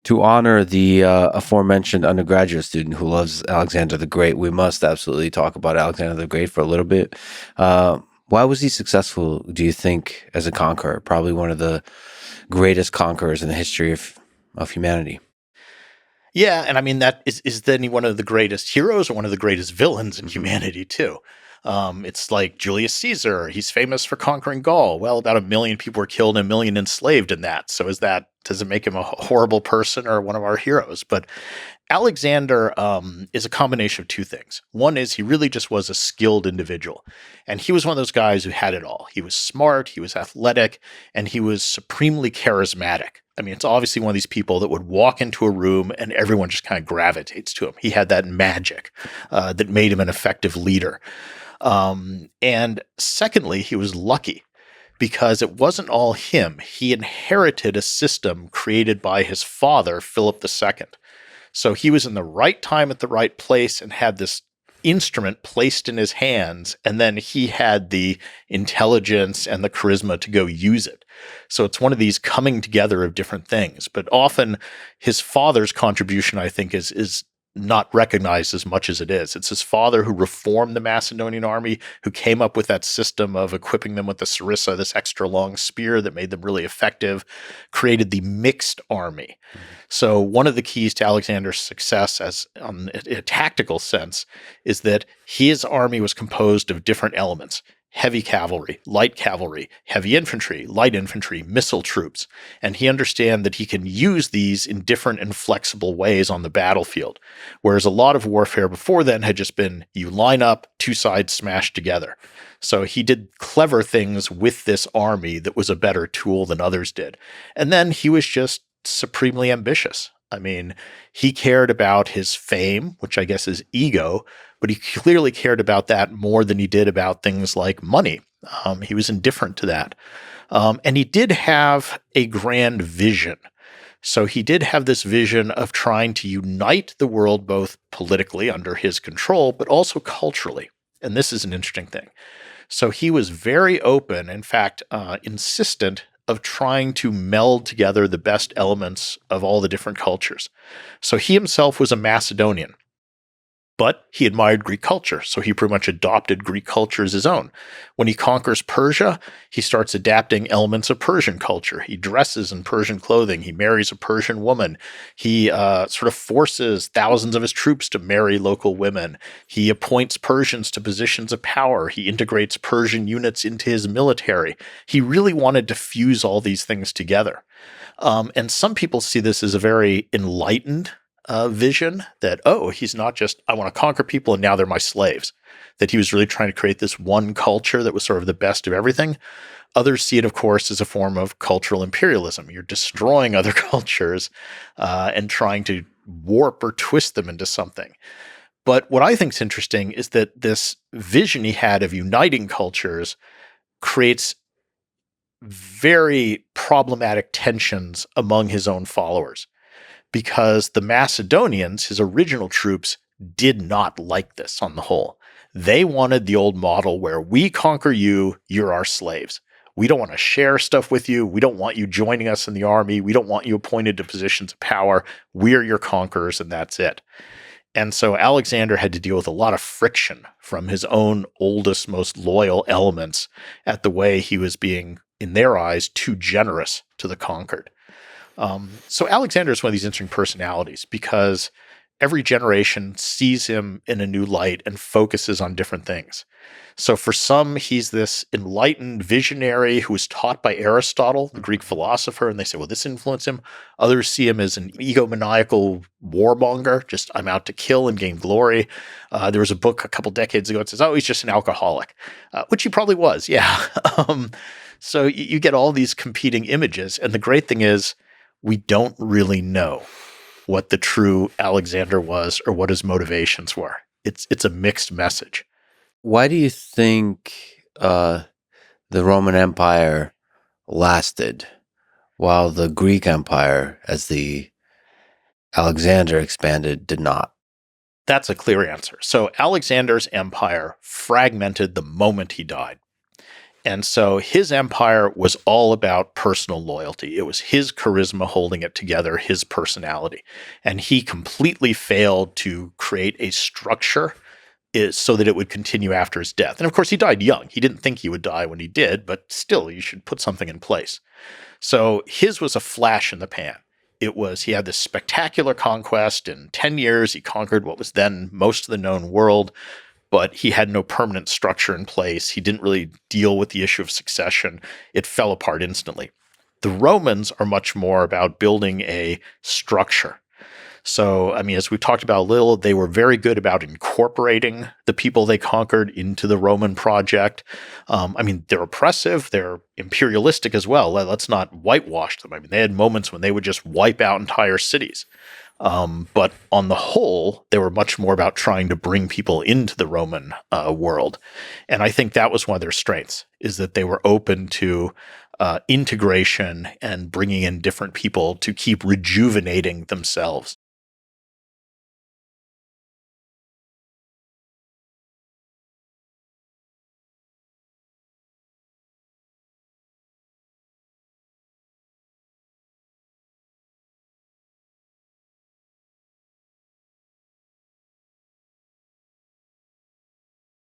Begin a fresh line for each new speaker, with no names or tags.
To honor the aforementioned undergraduate student who loves Alexander the Great, we must absolutely talk about Alexander the Great for a little bit. Why was he successful, do you think, as a conqueror? Probably one of the greatest conquerors in the history of humanity.
Yeah, and I mean that is then he one of the greatest heroes or one of the greatest villains in humanity too. It's like Julius Caesar. He's famous for conquering Gaul. Well, about 1 million people were killed and 1 million enslaved in that. So does it make him a horrible person or one of our heroes? But Alexander is a combination of two things. One is he really just was a skilled individual, and he was one of those guys who had it all. He was smart, he was athletic, and he was supremely charismatic. I mean, it's obviously one of these people that would walk into a room and everyone just kind of gravitates to him. He had that magic that made him an effective leader. And secondly, he was lucky because it wasn't all him. He inherited a system created by his father, Philip II. So he was in the right time at the right place and had this instrument placed in his hands, and then he had the intelligence and the charisma to go use it. So it's one of these coming together of different things. But often his father's contribution, I think, is not recognized as much as it is. It's his father who reformed the Macedonian army, who came up with that system of equipping them with the sarissa, this extra long spear that made them really effective, created the mixed army. So one of the keys to Alexander's success in a tactical sense is that his army was composed of different elements: heavy cavalry, heavy infantry, light infantry, missile troops. And he understands that he can use these in different and flexible ways on the battlefield. Whereas a lot of warfare before then had just been you line up, two sides smashed together. So he did clever things with this army that was a better tool than others did. And then he was just supremely ambitious. I mean, he cared about his fame, which I guess is ego, but he clearly cared about that more than he did about things like money. He was indifferent to that. And he did have a grand vision. So he did have this vision of trying to unite the world both politically under his control, but also culturally. And this is an interesting thing. So he was very open, in fact, insistent of trying to meld together the best elements of all the different cultures. So he himself was a Macedonian, but he admired Greek culture, so he pretty much adopted Greek culture as his own. When he conquers Persia, he starts adapting elements of Persian culture. He dresses in Persian clothing. He marries a Persian woman. He sort of forces thousands of his troops to marry local women. He appoints Persians to positions of power. He integrates Persian units into his military. He really wanted to fuse all these things together. And some people see this as a very enlightened vision that, he's not just, I want to conquer people and now they're my slaves. That he was really trying to create this one culture that was sort of the best of everything. Others see it, of course, as a form of cultural imperialism. You're destroying other cultures and trying to warp or twist them into something. But what I think is interesting is that this vision he had of uniting cultures creates very problematic tensions among his own followers. Because the Macedonians, his original troops, did not like this on the whole. They wanted the old model where we conquer you, you're our slaves. We don't want to share stuff with you. We don't want you joining us in the army. We don't want you appointed to positions of power. We're your conquerors, and that's it. And so Alexander had to deal with a lot of friction from his own oldest, most loyal elements at the way he was being, in their eyes, too generous to the conquered. So Alexander is one of these interesting personalities because every generation sees him in a new light and focuses on different things. So for some, he's this enlightened visionary who was taught by Aristotle, the Greek philosopher, and they say, well, this influenced him. Others see him as an egomaniacal warmonger, just I'm out to kill and gain glory. There was a book a couple decades ago that says, he's just an alcoholic, which he probably was, yeah. So you get all these competing images, and the great thing is, we don't really know what the true Alexander was or what his motivations were. It's a mixed message.
Why do you think the Roman Empire lasted while the Greek Empire, as the Alexander expanded, did not?
That's a clear answer. So Alexander's empire fragmented the moment he died. And so his empire was all about personal loyalty. It was his charisma holding it together, his personality. And he completely failed to create a structure so that it would continue after his death. And of course, he died young. He didn't think he would die when he did, but still, you should put something in place. So his was a flash in the pan. He had this spectacular conquest. In 10 years, he conquered what was then most of the known world, but he had no permanent structure in place. He didn't really deal with the issue of succession. It fell apart instantly. The Romans are much more about building a structure. So, I mean, as we talked about a little, they were very good about incorporating the people they conquered into the Roman project. I mean, they're oppressive, they're imperialistic as well. Let's not whitewash them. I mean, they had moments when they would just wipe out entire cities. But on the whole, they were much more about trying to bring people into the Roman world. And I think that was one of their strengths, is that they were open to integration and bringing in different people to keep rejuvenating themselves.